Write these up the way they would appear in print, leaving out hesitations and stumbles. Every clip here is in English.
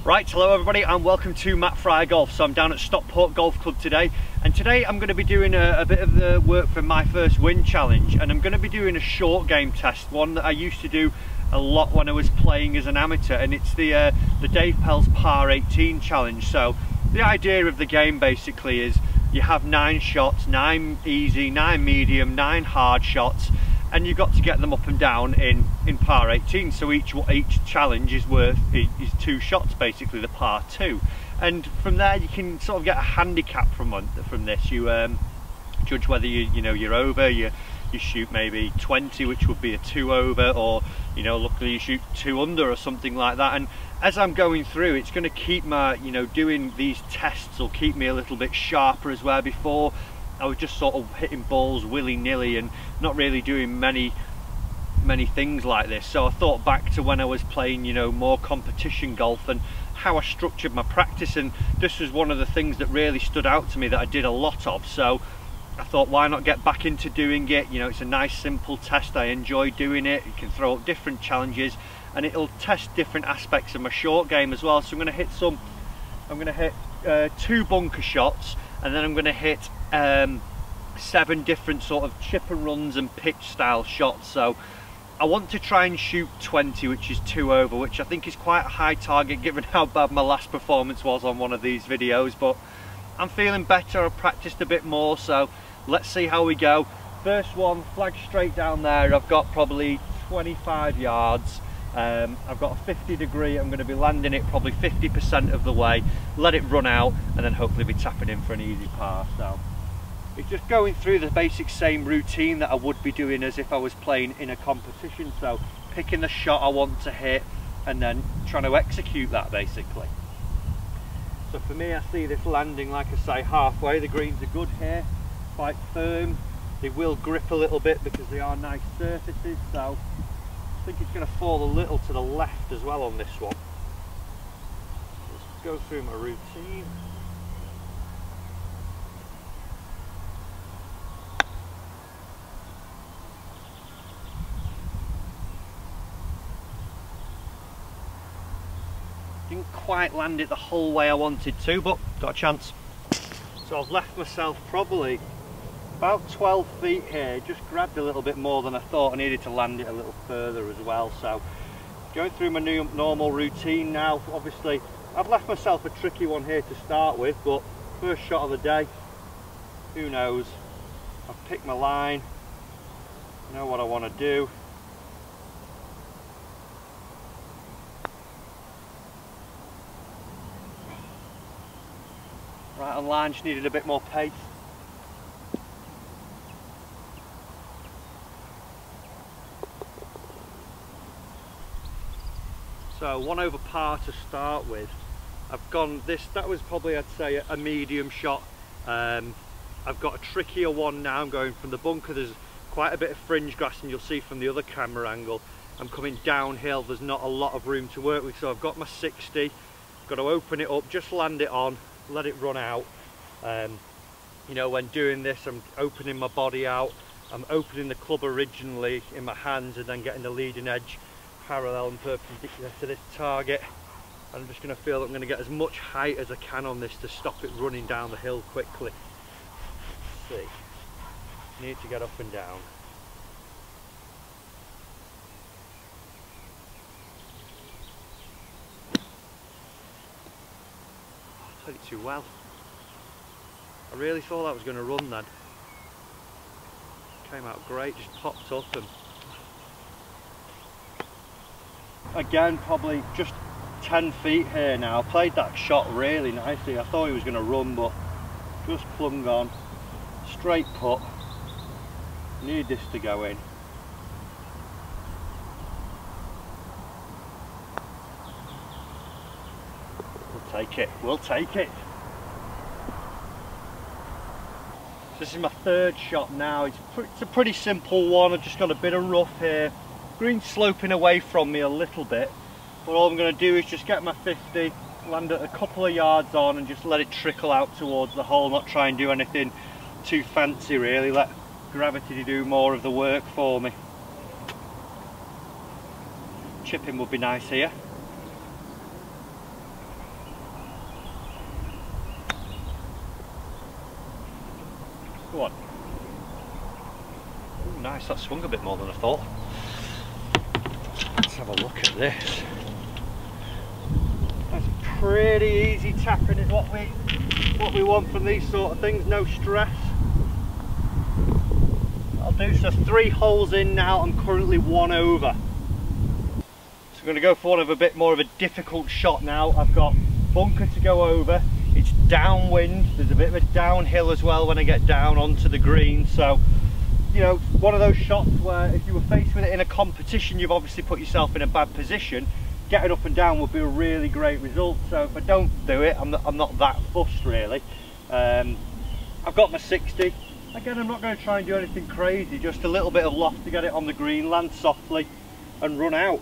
Right, hello everybody and welcome to Matt Fryer Golf. So I'm down at Stockport Golf Club today, and today I'm going to be doing a bit of the work for my first win challenge, and I'm going to be doing a short game test, one that I used to do a lot when I was playing as an amateur, and it's the Dave Pell's Par 18 challenge. So the idea of the game basically is you have 9 shots, 9 easy, 9 medium, 9 hard shots, and you've got to get them up and down in par 18. So each challenge is 2 shots, basically the par 2, and from there you can sort of get a handicap from this. You judge whether you're over, you shoot maybe 20, which would be a 2 over, or luckily you shoot 2 under or something like that. And as I'm going through, it's going to keep my doing these tests will keep me a little bit sharper, as where before I was just sort of hitting balls willy-nilly and not really doing many things like this. So I thought back to when I was playing more competition golf and how I structured my practice, and this was one of the things that really stood out to me that I did a lot of. So I thought, why not get back into doing it? It's a nice simple test, I enjoy doing it. You can throw up different challenges and it'll test different aspects of my short game as well. So I'm going to hit 2 bunker shots, and then I'm going to hit 7 different sort of chip and runs and pitch style shots. So I want to try and shoot 20, which is 2 over, which I think is quite a high target given how bad my last performance was on one of these videos, but I'm feeling better. I've practiced a bit more, so let's see how we go. First one, flag straight down there. I've got probably 25 yards. I've got a 50 degree, I'm going to be landing it probably 50% of the way, let it run out, and then hopefully be tapping in for an easy par. So it's just going through the basic same routine that I would be doing as if I was playing in a competition. So picking the shot I want to hit and then trying to execute that basically. So for me, I see this landing, like I say, halfway. The greens are good here, quite firm. They will grip a little bit because they are nice surfaces, so I think it's going to fall a little to the left as well on this one. Let's go through my routine. Didn't quite land it the whole way I wanted to, but got a chance. So I've left myself probably about 12 feet here, just grabbed a little bit more than I thought. I needed to land it a little further as well. So going through my new normal routine now. Obviously I've left myself a tricky one here to start with, but first shot of the day, who knows. I've picked my line, know what I want to do. Right on line, just needed a bit more pace. So 1 over par to start with. I've gone this, that was probably, I'd say, a medium shot. I've got a trickier one now. I'm going from the bunker. There's quite a bit of fringe grass, and you'll see from the other camera angle I'm coming downhill. There's not a lot of room to work with, so I've got my 60, got to open it up, just land it on, let it run out. When doing this, I'm opening my body out, I'm opening the club originally in my hands and then getting the leading edge parallel and perpendicular to this target. I'm just going to feel that I'm going to get as much height as I can on this to stop it running down the hill quickly. Let's see, need to get up and down. I played it too well. I really thought that was going to run then. Came out great, just popped up, and again probably just 10 feet here now. Played that shot really nicely. I thought he was going to run, but just clung on. Straight putt. Need this to go in. We'll take it. We'll take it. This is my 3rd shot now. It's a pretty simple one. I've just got a bit of rough here. Green sloping away from me a little bit. But all I'm going to do is just get my 50, land it a couple of yards on, and just let it trickle out towards the hole. Not try and do anything too fancy really. Let gravity do more of the work for me. Chipping would be nice here. Go on. Ooh, nice, that swung a bit more than I thought. Let's have a look at this. That's pretty easy tapping, is what we want from these sort of things, no stress. I'll do so 3 holes in now, I'm currently 1 over. So I'm going to go for one of a bit more of a difficult shot now. I've got bunker to go over, it's downwind, there's a bit of a downhill as well when I get down onto the green, so you know, one of those shots where if you were faced with it in a competition, you've obviously put yourself in a bad position. Getting up and down would be a really great result, so if I don't do it, I'm not that fussed really. I've got my 60. Again, I'm not going to try and do anything crazy, just a little bit of loft to get it on the green, land softly and run out.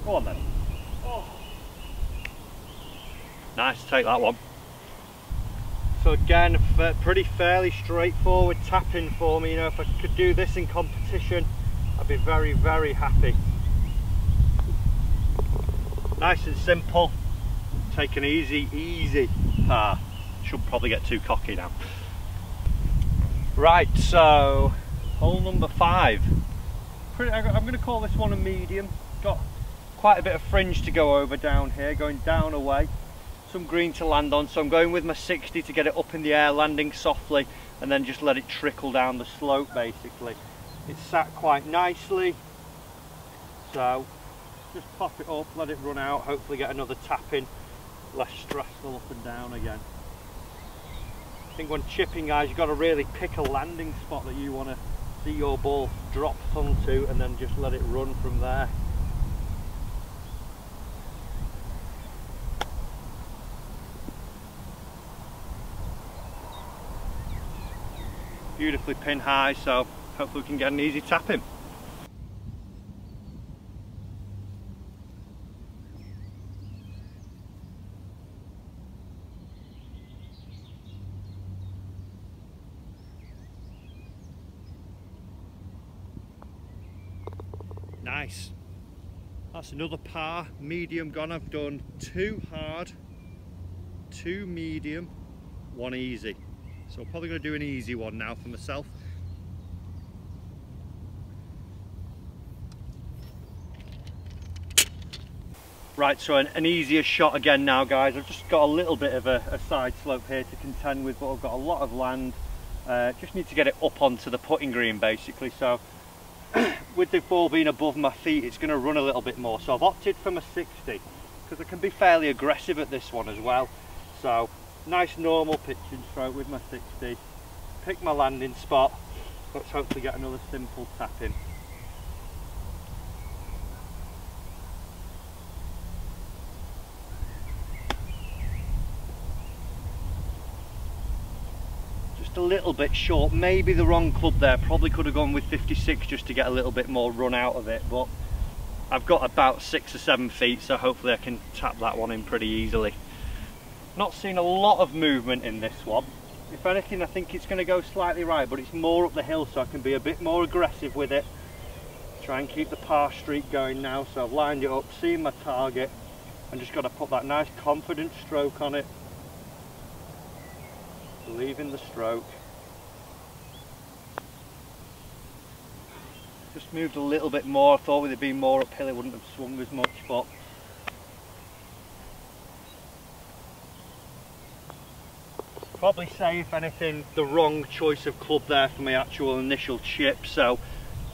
Go on then. Oh. Nice to take that one. So again, pretty fairly straightforward tapping for me. You know, if I could do this in competition, I'd be very, very happy. Nice and simple. Take an easy par. Should probably get too cocky now. Right, so hole number 5. I'm going to call this one a medium. Got quite a bit of fringe to go over down here, going down away, some green to land on, so I'm going with my 60 to get it up in the air, landing softly, and then just let it trickle down the slope basically. It's sat quite nicely, so just pop it up, let it run out, hopefully get another tap in, less stressful up and down again. I think when chipping, guys, you've got to really pick a landing spot that you want to see your ball drop onto and then just let it run from there. Beautifully pin high, so hopefully we can get an easy tap in. Nice. That's another par, medium gone. I've done 2 hard, 2 medium, 1 easy. So I'm probably going to do an easy one now for myself. Right, so an easier shot again now, guys. I've just got a little bit of a side slope here to contend with, but I've got a lot of land. Just need to get it up onto the putting green basically. So with the ball being above my feet, it's going to run a little bit more. So I've opted for my 60 because I can be fairly aggressive at this one as well. So nice normal pitching stroke with my 60, pick my landing spot, let's hopefully get another simple tap in. Just a little bit short, maybe the wrong club there, probably could have gone with 56 just to get a little bit more run out of it, but I've got about 6 or 7 feet, so hopefully I can tap that one in pretty easily. Not seeing a lot of movement in this one. If anything, I think it's going to go slightly right, but it's more up the hill, so I can be a bit more aggressive with it. Try and keep the par streak going now. So I've lined it up, seeing my target, and just got to put that nice confident stroke on it. Believe in the stroke. Just moved a little bit more. I thought with it being more uphill it wouldn't have swung as much, but probably say, if anything, the wrong choice of club there for my actual initial chip. So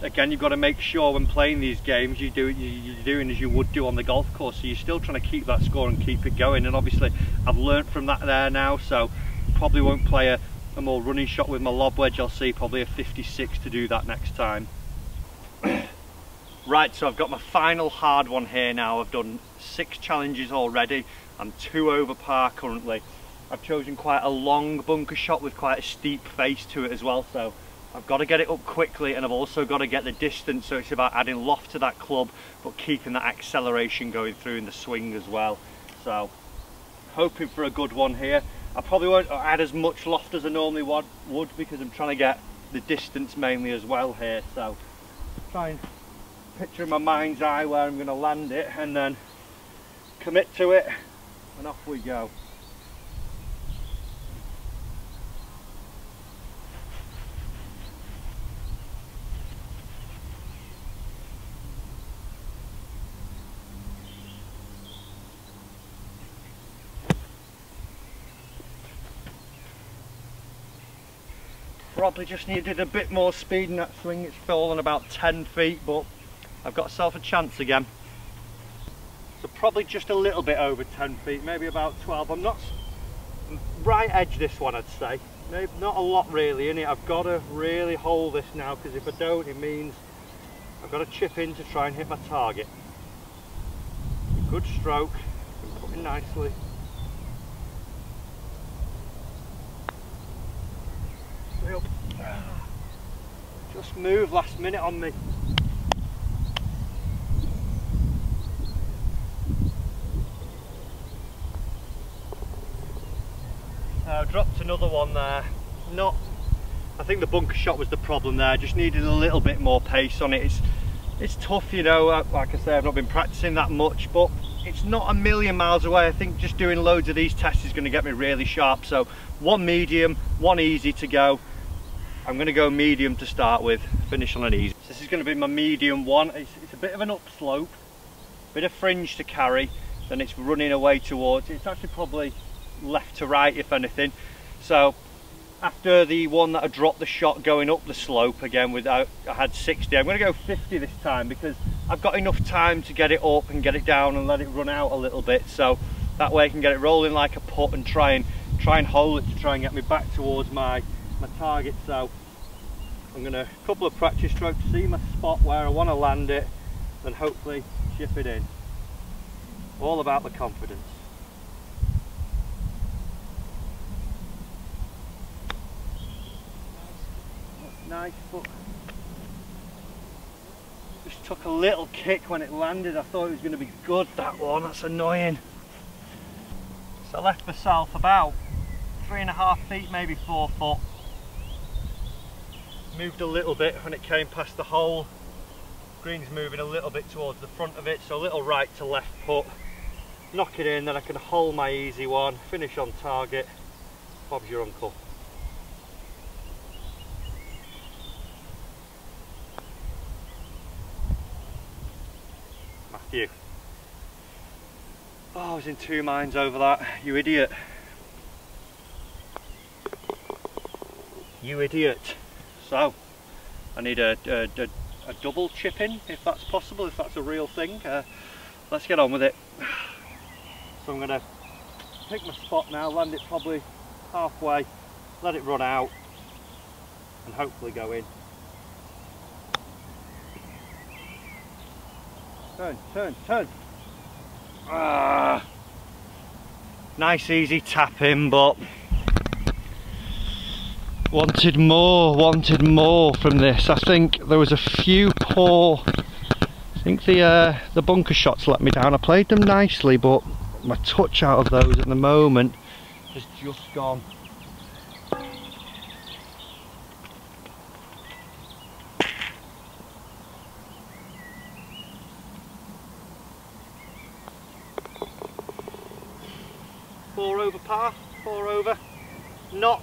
again, you've got to make sure when playing these games you're doing as you would do on the golf course, so you're still trying to keep that score and keep it going. And obviously I've learnt from that there now, so probably won't play a more running shot with my lob wedge. I'll see probably a 56 to do that next time. Right, so I've got my final hard one here now. I've done 6 challenges already. I'm 2 over par currently. I've chosen quite a long bunker shot with quite a steep face to it as well, so I've got to get it up quickly, and I've also got to get the distance, so it's about adding loft to that club but keeping that acceleration going through in the swing as well. So hoping for a good one here. I probably won't add as much loft as I normally would because I'm trying to get the distance mainly as well here. So try and picture in my mind's eye where I'm going to land it and then commit to it, and off we go. Probably just needed a bit more speed in that swing. It's fallen about 10 feet, but I've got myself a chance again. So probably just a little bit over 10 feet, maybe about 12. I'm right edge this one, I'd say. Maybe not a lot really in it. I've got to really hold this now, because if I don't, it means I've got to chip in to try and hit my target. Good stroke, put in nicely. Just moved last minute on me. I dropped another one there. I think the bunker shot was the problem there. Just needed a little bit more pace on it. It's tough, you know. Like I say, I've not been practicing that much, but it's not a million miles away. I think just doing loads of these tests is going to get me really sharp. So one medium, one easy to go. I'm going to go medium to start with, finish on an easy. So this is going to be my medium one. It's a bit of an upslope, bit of fringe to carry, then it's running away towards, it's actually probably left to right if anything. So after the one that I dropped the shot going up the slope again, I had 60, I'm going to go 50 this time, because I've got enough time to get it up and get it down and let it run out a little bit, so that way I can get it rolling like a putt and try and hold it to try and get me back towards my target. So I'm going to a couple of practice strokes to see my spot where I want to land it, and hopefully chip it in. All about the confidence. Nice, but just took a little kick when it landed. I thought it was going to be good, that one. That's annoying. So I left myself about 3.5 feet, maybe 4 foot. Moved a little bit when it came past the hole. Green's moving a little bit towards the front of it, so a little right to left putt. Knock it in, then I can hold my easy one, finish on target. Bob's your uncle. Matthew. Oh, I was in 2 minds over that, you idiot. You idiot. So, I need a double chip in, if that's possible, if that's a real thing. Let's get on with it. So I'm going to pick my spot now, land it probably halfway, let it run out, and hopefully go in. Turn. Nice easy tap in, but wanted more from this. I think there was a few poor, I think the bunker shots let me down. I played them nicely, but my touch out of those at the moment has just gone. Four over par, 4 over. Not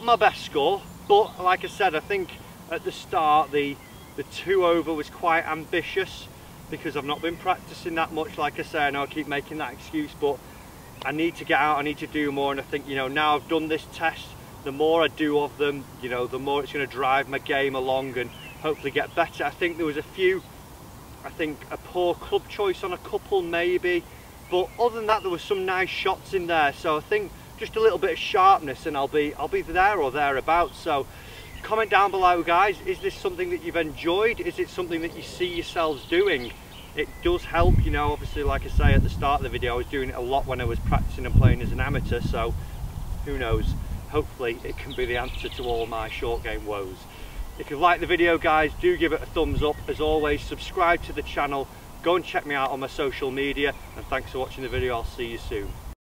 my best score, but like I said, I think at the start the 2 over was quite ambitious, because I've not been practicing that much. Like I say, I know I keep making that excuse, but I need to get out, I need to do more, and I think, you know, now I've done this test, the more I do of them, you know, the more it's going to drive my game along and hopefully get better. I think there was a few, I think a poor club choice on a couple maybe, but other than that there were some nice shots in there. So I think just a little bit of sharpness and I'll be there or thereabouts. So comment down below, guys, is this something that you've enjoyed? Is it something that you see yourselves doing? It does help, you know, obviously, like I say at the start of the video, I was doing it a lot when I was practicing and playing as an amateur, so who knows, hopefully it can be the answer to all my short game woes. If you've liked the video, guys, do give it a thumbs up. As always, subscribe to the channel, go and check me out on my social media, and thanks for watching the video. I'll see you soon.